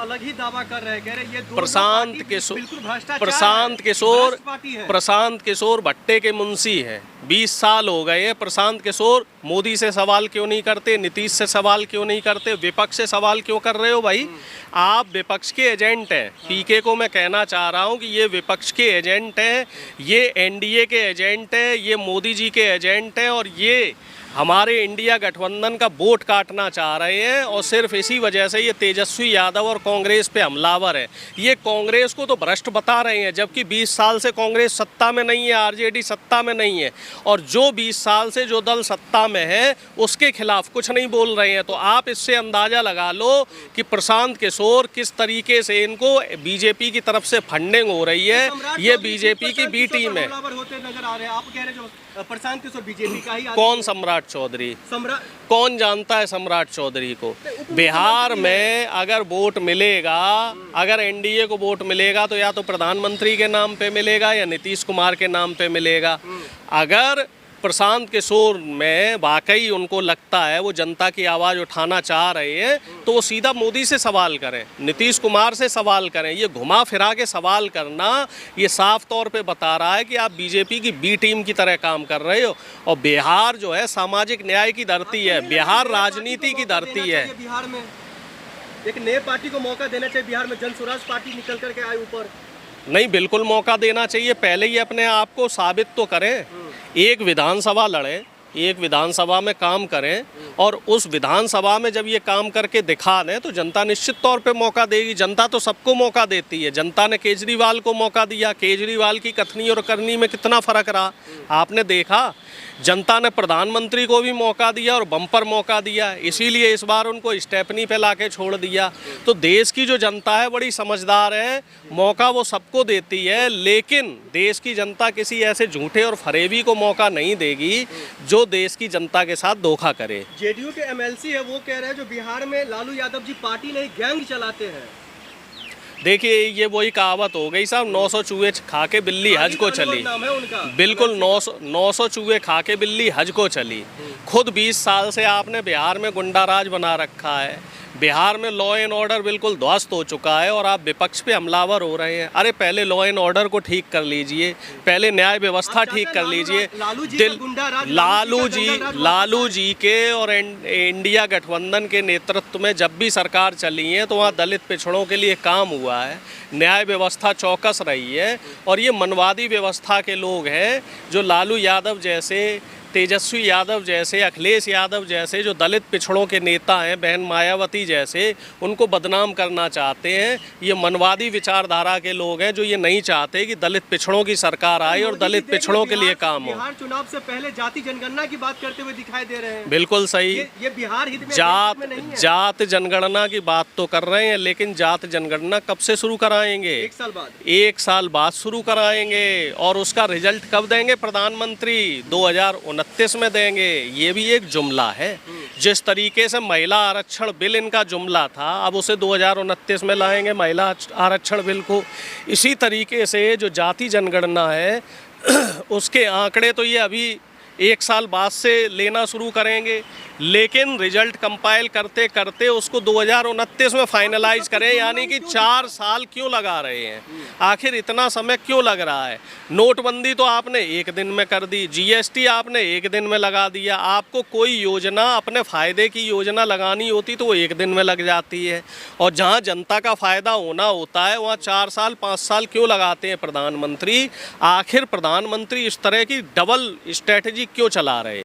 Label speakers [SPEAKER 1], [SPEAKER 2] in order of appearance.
[SPEAKER 1] अलग ही दावा कर रहे हैं, कह रहे ये
[SPEAKER 2] प्रशांत किशोर भट्टे के मुंशी हैं। 20 साल हो गए हैं। प्रशांत किशोर मोदी से सवाल क्यों नहीं करते, नीतीश से सवाल क्यों नहीं करते, विपक्ष से सवाल क्यों कर रहे हो भाई? आप विपक्ष के एजेंट हैं। पीके को मैं कहना चाह रहा हूं कि ये विपक्ष के एजेंट हैं, ये एनडीए के एजेंट हैं, ये मोदी जी के एजेंट हैं और ये हमारे इंडिया गठबंधन का वोट काटना चाह रहे हैं। और सिर्फ इसी वजह से ये तेजस्वी यादव और कांग्रेस पे हमलावर है। ये कांग्रेस को तो भ्रष्ट बता रहे हैं, जबकि 20 साल से कांग्रेस सत्ता में नहीं है, आरजेडी सत्ता में नहीं है। और जो 20 साल से जो दल सत्ता में है उसके खिलाफ कुछ नहीं बोल रहे हैं। तो आप इससे अंदाज़ा लगा लो कि प्रशांत किशोर किस तरीके से इनको बीजेपी की तरफ से फंडिंग हो रही है। ये बीजेपी की बी टीम है।
[SPEAKER 1] प्रशांत किशोर बीजेपी का ही।
[SPEAKER 2] कौन सम्राट चौधरी? कौन जानता है सम्राट चौधरी को? बिहार में अगर वोट मिलेगा, अगर एनडीए को वोट मिलेगा तो या तो प्रधानमंत्री के नाम पे मिलेगा या नीतीश कुमार के नाम पे मिलेगा। अगर प्रशांत किशोर में वाकई उनको लगता है वो जनता की आवाज़ उठाना चाह रहे हैं तो वो सीधा मोदी से सवाल करें, नीतीश कुमार से सवाल करें। ये घुमा फिरा के सवाल करना ये साफ तौर पे बता रहा है कि आप बीजेपी की बी टीम की तरह काम कर रहे हो। और बिहार जो है सामाजिक न्याय की धरती है, बिहार राजनीति की धरती है।
[SPEAKER 1] बिहार में एक नए पार्टी को मौका देना चाहिए। बिहार में जन स्वराज पार्टी निकल करके आए ऊपर।
[SPEAKER 2] नहीं, बिल्कुल मौका देना चाहिए। पहले ही अपने आप को साबित तो करें। एक विधानसभा लड़ें, एक विधानसभा में काम करें और उस विधानसभा में जब ये काम करके दिखा दें तो जनता निश्चित तौर पे मौका देगी। जनता तो सबको मौका देती है। जनता ने केजरीवाल को मौका दिया, केजरीवाल की कथनी और करनी में कितना फ़र्क रहा आपने देखा। जनता ने प्रधानमंत्री को भी मौका दिया और बम्पर मौका दिया, इसीलिए इस बार उनको स्टेपनी पे लाके छोड़ दिया। तो देश की जो जनता है बड़ी समझदार है, मौका वो सबको देती है, लेकिन देश की जनता किसी ऐसे झूठे और फरेबी को मौका नहीं देगी जो देश की जनता के साथ धोखा करे।
[SPEAKER 1] जेडीयू के एमएलसी है, वो कह रहे हैं जो बिहार में लालू यादव जी पार्टी नहीं गैंग चलाते हैं।
[SPEAKER 2] देखिए ये वही कहावत हो गई साहब, 900 चूहे खा के बिल्ली हज को चली। बिल्कुल 900 चूहे खा के बिल्ली हज को चली। खुद 20 साल से आपने बिहार में गुंडा राज बना रखा है। बिहार में लॉ एंड ऑर्डर बिल्कुल ध्वस्त हो चुका है और आप विपक्ष पे हमलावर हो रहे हैं। अरे पहले लॉ एंड ऑर्डर को ठीक कर लीजिए, पहले न्याय व्यवस्था ठीक कर लीजिए। लालू जी के और इंडिया गठबंधन के नेतृत्व में जब भी सरकार चली है तो वहाँ दलित पिछड़ों के लिए काम हुआ है, न्याय व्यवस्था चौकस रही है। और ये मनवादी व्यवस्था के लोग हैं जो लालू यादव जैसे, तेजस्वी यादव जैसे, अखिलेश यादव जैसे जो दलित पिछड़ों के नेता हैं, बहन मायावती जैसे, उनको बदनाम करना चाहते हैं। ये मनवादी विचारधारा के लोग हैं जो ये नहीं चाहते कि दलित पिछड़ों की सरकार आए और दलित पिछड़ों के लिए काम हो।
[SPEAKER 1] बिहार चुनाव से पहले जाति जनगणना की बात करते हुए दिखाई दे रहे हैं।
[SPEAKER 2] बिल्कुल सही।
[SPEAKER 1] ये बिहार हित में
[SPEAKER 2] जात जनगणना की बात तो कर रहे हैं, लेकिन जात जनगणना कब से शुरू कराएंगे?
[SPEAKER 1] 1 साल बाद।
[SPEAKER 2] 1 साल बाद शुरू कराएंगे और उसका रिजल्ट कब देंगे प्रधानमंत्री? 2029 में देंगे। ये भी एक जुमला है। जिस तरीके से महिला आरक्षण बिल इनका जुमला था, अब उसे 2029 में लाएंगे महिला आरक्षण बिल को। इसी तरीके से जो जाति जनगणना है उसके आंकड़े तो ये अभी 1 साल बाद से लेना शुरू करेंगे, लेकिन रिजल्ट कंपाइल करते करते उसको 2029 में फाइनलाइज करें। यानी कि 4 साल क्यों लगा रहे हैं? आखिर इतना समय क्यों लग रहा है? नोटबंदी तो आपने 1 दिन में कर दी, जीएसटी आपने 1 दिन में लगा दिया। आपको कोई योजना, अपने फ़ायदे की योजना लगानी होती तो वो 1 दिन में लग जाती है। और जहाँ जनता का फ़ायदा होना होता है वहाँ 4 साल 5 साल क्यों लगाते हैं प्रधानमंत्री? आखिर प्रधानमंत्री इस तरह की डबल स्ट्रैटेजी क्यों चला रहे हैं?